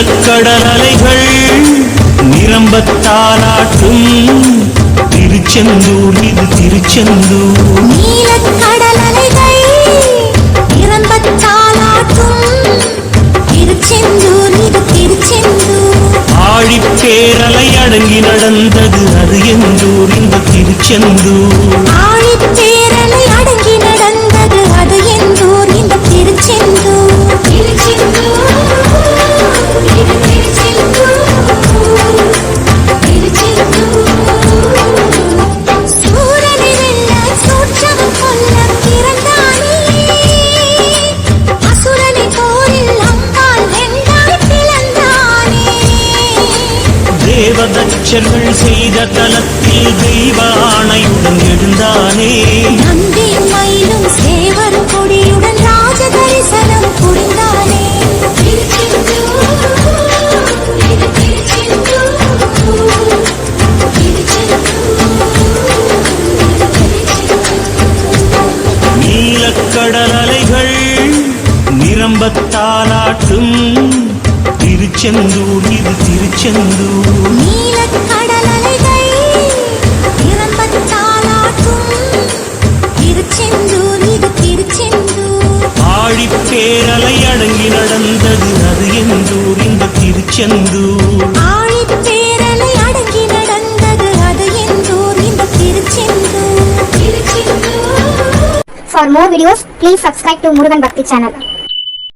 நீலக்கடல் அலைகள் நிரம்பத்தாலாட்டும் திருச்செந்தூர் இது திருச்செந்தூர். நீலக்கடல் அலைகள் நிரம்பத்தாலாட்டும் திருச்செந்தூர் இது திருச்செந்தூர். ஆழிப்பேரலை அடங்கி நடந்தது அது எந்தூர் இந்த திருச்செந்தூர். ஆழிப்பேரலை அடங்கி நடந்தது அது எந்தூர் இந்த திருச்செந்தூர். திருச்செந்தூர் இது திருச்செந்தூர். திருச்செந்தூர் சூரனை வெல்ல சூட்சமம் கொல்ல பிறந்தானே. அசுரனை போரில் அம்பாள் வென்றாய் பிளந்தானே. தேவதச்சர்கள் செய்த தலத்தில் தெய்வ ஆணையுடன் எழுந்தானே. நந்தி மயிலும் சேவர் கொடியுடன் ராஜ தரிசனம் புரிந்தானே. திருச்செந்தூர் இது திருச்செந்தூர். நீலக்கடல் அலைகள் நிரம்பத்தாலாட்டும் திருச்செந்தூர் இது திருச்செந்தூர். நீலக்கடல் அலைகள் நிரம்பத்தாலாட்டும் திருச்செந்தூர் இது திருச்செந்தூர். ஆழிப்பேரலை அடங்கி நடந்தது அது எந்தூர் இந்த திருச்செந்தூர். ஆழிப்பேரலை அடங்கி நடந்தது அது எந்தூர் இந்த Tiruchendur. Tiruchendur. For more videos, please subscribe to Murugan Bhakti channel.